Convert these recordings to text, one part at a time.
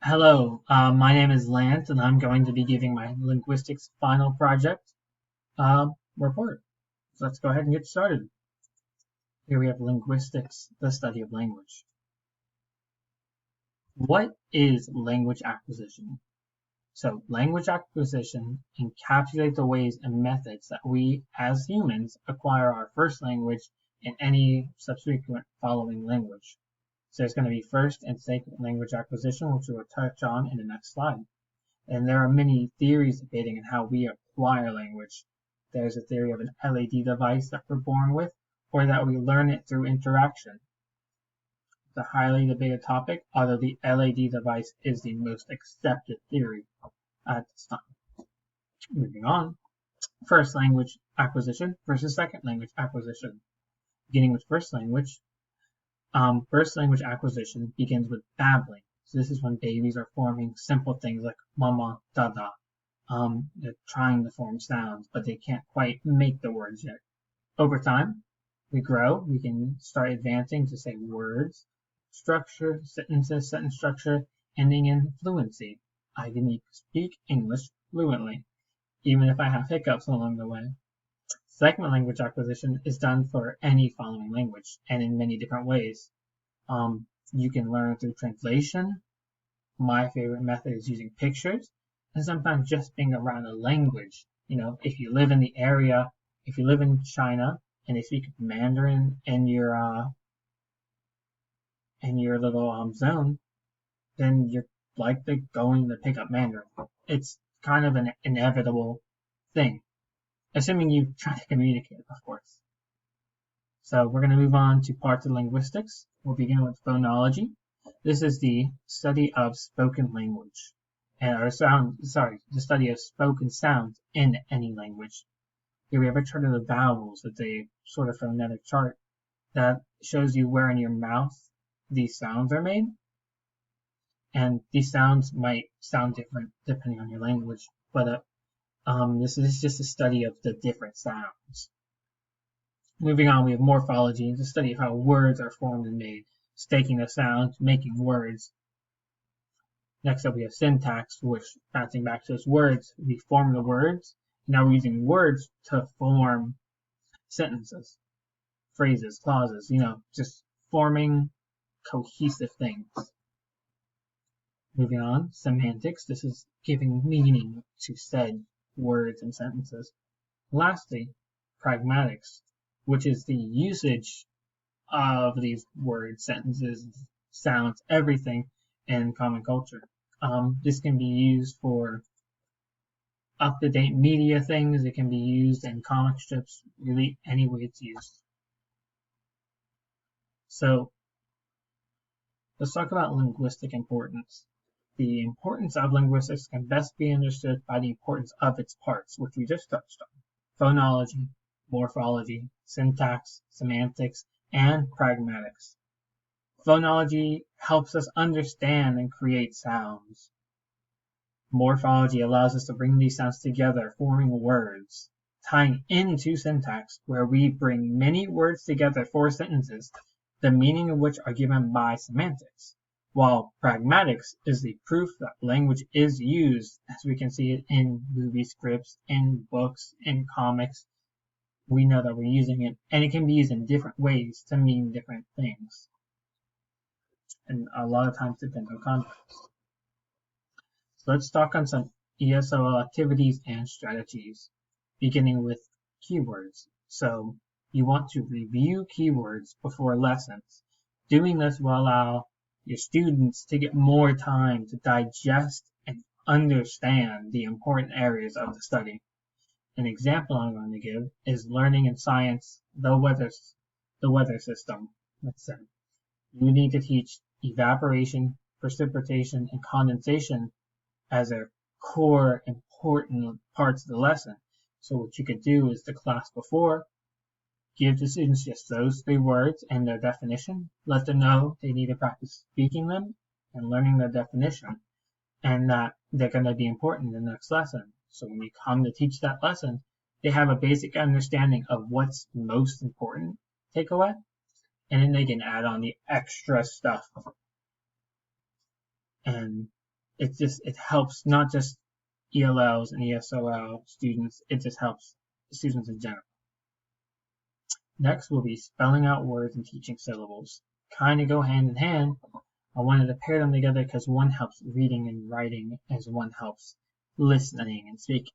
Hello, my name is Lance, and I'm going to be giving my linguistics final project report. So let's go ahead and get started. Here we have linguistics, the study of language. What is language acquisition? So language acquisition encapsulates the ways and methods that we, as humans, acquire our first language and any subsequent following language. So there's going to be first and second language acquisition, which we'll touch on in the next slide. And there are many theories debating on how we acquire language. There's a theory of an LED device that we're born with, or that we learn it through interaction. It's a highly debated topic, although the LED device is the most accepted theory at this time. Moving on, first language acquisition versus second language acquisition. Beginning with first language acquisition begins with babbling. So this is when babies are forming simple things like mama, dada. They're trying to form sounds, but they can't quite make the words yet. Over time, we grow. We can start advancing to say words, structure, sentences, sentence structure, ending in fluency. I can speak English fluently, even if I have hiccups along the way. Second language acquisition is done for any following language and in many different ways. You can learn through translation. My favorite method is using pictures, and sometimes just being around a language. If you live in the area, if you live in China and they speak Mandarin in your little zone, then you're likely going to pick up Mandarin. It's kind of an inevitable thing, assuming you try to communicate, of course. So we're going to move on to parts of linguistics. We'll begin with phonology. This is the study of spoken language, the study of spoken sounds in any language. Here we have a chart of the vowels. It's a sort of phonetic chart that shows you where in your mouth these sounds are made. And these sounds might sound different depending on your language, but this is just a study of the different sounds. Moving on, we have morphology, the study of how words are formed and made, staking the sounds, making words. Next up, we have syntax, which, bouncing back to those words, we form the words. Now we're using words to form sentences, phrases, clauses, just forming cohesive things. Moving on, semantics. This is giving meaning to said words and sentences. Lastly, pragmatics, which is the usage of these words, sentences, sounds, everything in common culture. This can be used for up-to-date media things. It can be used in comic strips, really any way it's used. So let's talk about linguistic importance. The importance of linguistics can best be understood by the importance of its parts, which we just touched on. Phonology, morphology, syntax, semantics, and pragmatics. Phonology helps us understand and create sounds. Morphology allows us to bring these sounds together, forming words, tying into syntax, where we bring many words together for sentences, the meaning of which are given by semantics, while pragmatics is the proof that language is used, as we can see it in movie scripts, in books, in comics. We know that we're using it, and it can be used in different ways to mean different things. And a lot of times depends on context. So let's talk on some ESOL activities and strategies, beginning with keywords. So you want to review keywords before lessons. Doing this will allow your students to get more time to digest and understand the important areas of the study. An example I'm going to give is learning in science the weather system. Let's say you need to teach evaporation, precipitation, and condensation as their core important parts of the lesson. So what you could do is the class before, give the students just those 3 words and their definition, let them know they need to practice speaking them and learning their definition, and that they're going to be important in the next lesson. So when you come to teach that lesson, they have a basic understanding of what's most important takeaway, and then they can add on the extra stuff. And it helps not just ELLs and ESOL students, it just helps students in general. Next will be spelling out words and teaching syllables. Kind of go hand in hand. I wanted to pair them together because one helps reading and writing as one helps listening and speaking.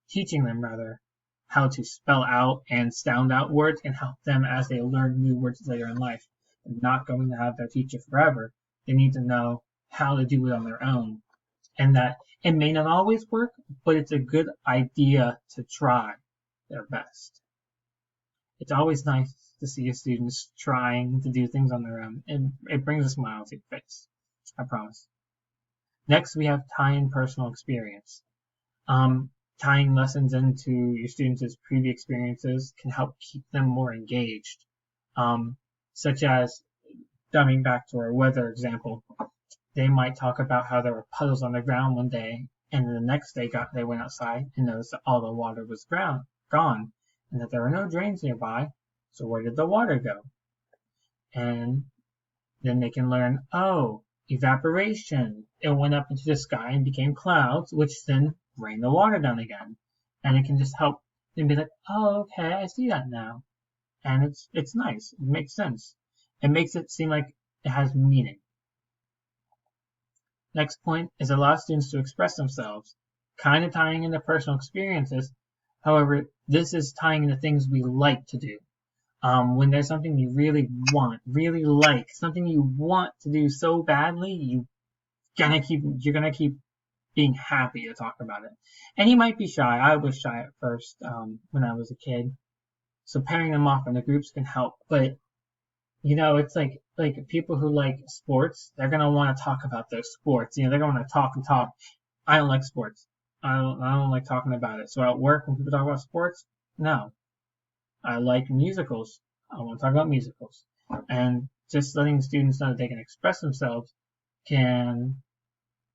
Teaching them how to spell out and sound out words can help them as they learn new words later in life. They're not going to have their teacher forever. They need to know how to do it on their own. And that it may not always work, but it's a good idea to try their best. It's always nice to see students trying to do things on their own, and it brings a smile to your face. I promise. Next, we have tie-in personal experience. Tying lessons into your students' previous experiences can help keep them more engaged. Such as, coming back to our weather example, they might talk about how there were puddles on the ground one day, and the next day they went outside and noticed that all the water was gone, and that there were no drains nearby. So where did the water go? And then they can learn, evaporation. It went up into the sky and became clouds, which then rain the water down again. And it can just help them be like, okay, I see that now. And it's nice. It makes sense. It makes it seem like it has meaning. Next point is allow students to express themselves, kind of tying into personal experiences. However, this is tying into things we like to do. When there's something you really want, really like, something you want to do so badly, you're gonna keep being happy to talk about it. And you might be shy. I was shy at first when I was a kid. So pairing them off into groups can help. But it's like people who like sports, they're gonna want to talk about their sports. They're gonna want to talk and talk. I don't like sports. I don't like talking about it. So at work, when people talk about sports, no. I like musicals. I want to talk about musicals. And just letting students know that they can express themselves can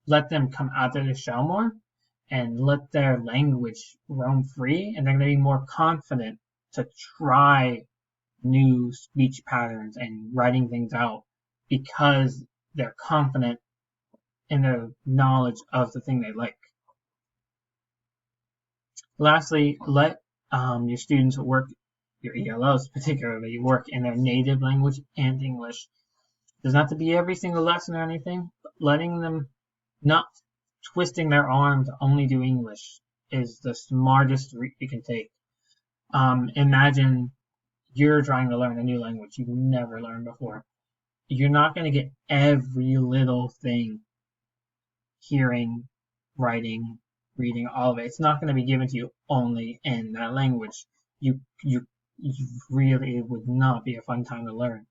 let them come out of their shell more and let their language roam free, and they're going to be more confident to try new speech patterns and writing things out because they're confident in their knowledge of the thing they like. Lastly, let your students work, your ELLs particularly, work in their native language and English. It doesn't have to be every single lesson or anything, but letting them not twisting their arm to only do English is the smartest route you can take. Imagine you're trying to learn a new language you've never learned before. You're not going to get every little thing, hearing, writing, reading, all of it. It's not going to be given to you only in that language. You really, it would not be a fun time to learn.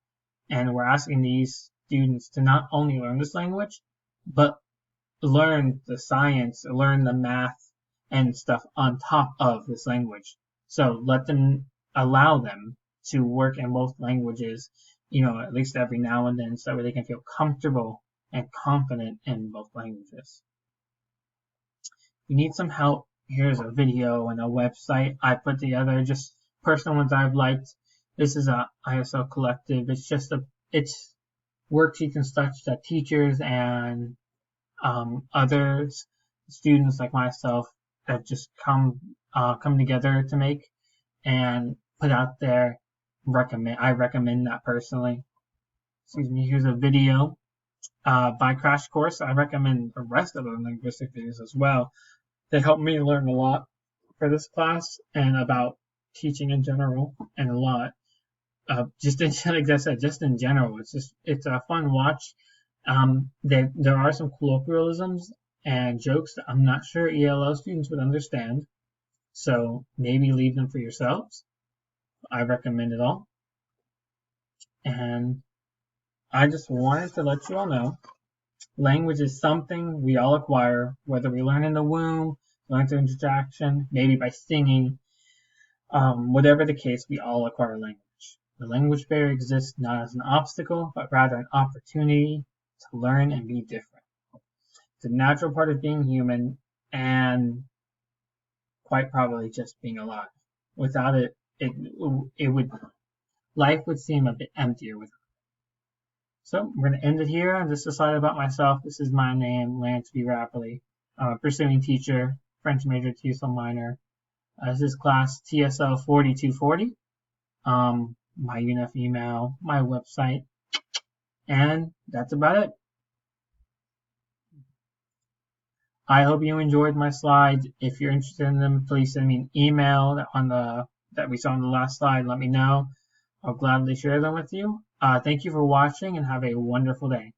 And we're asking these students to not only learn this language, but learn the science, learn the math and stuff on top of this language. So allow them to work in both languages, at least every now and then, so that they can feel comfortable and confident in both languages. If you need some help, here's a video and a website I put together, just personal ones I've liked. This is a ISL collective. It's worksheets and such that teachers and other students like myself have just come together to make and put out there. I recommend that personally. Excuse me. Here's a video by Crash Course. I recommend the rest of the linguistic videos as well. They helped me learn a lot for this class and about teaching in general, and a lot. Like I said, just in general, it's a fun watch. There are some colloquialisms and jokes that I'm not sure ELL students would understand, so maybe leave them for yourselves. I recommend it all. And I just wanted to let you all know, language is something we all acquire, whether we learn in the womb, learn through interaction, maybe by singing, whatever the case, we all acquire language. The language barrier exists not as an obstacle, but rather an opportunity to learn and be different. It's a natural part of being human and quite probably just being alive. Without it, life would seem a bit emptier without it. So we're going to end it here. And just a slide about myself. This is my name, Lance B. Rappley. I'm a pursuing teacher, French major, TESOL minor. This is class TSO 4240. My UNF email, my website, and that's about it. I hope you enjoyed my slides. If you're interested in them, please send me an email that we saw on the last slide. Let me know. I'll gladly share them with you. Thank you for watching and have a wonderful day.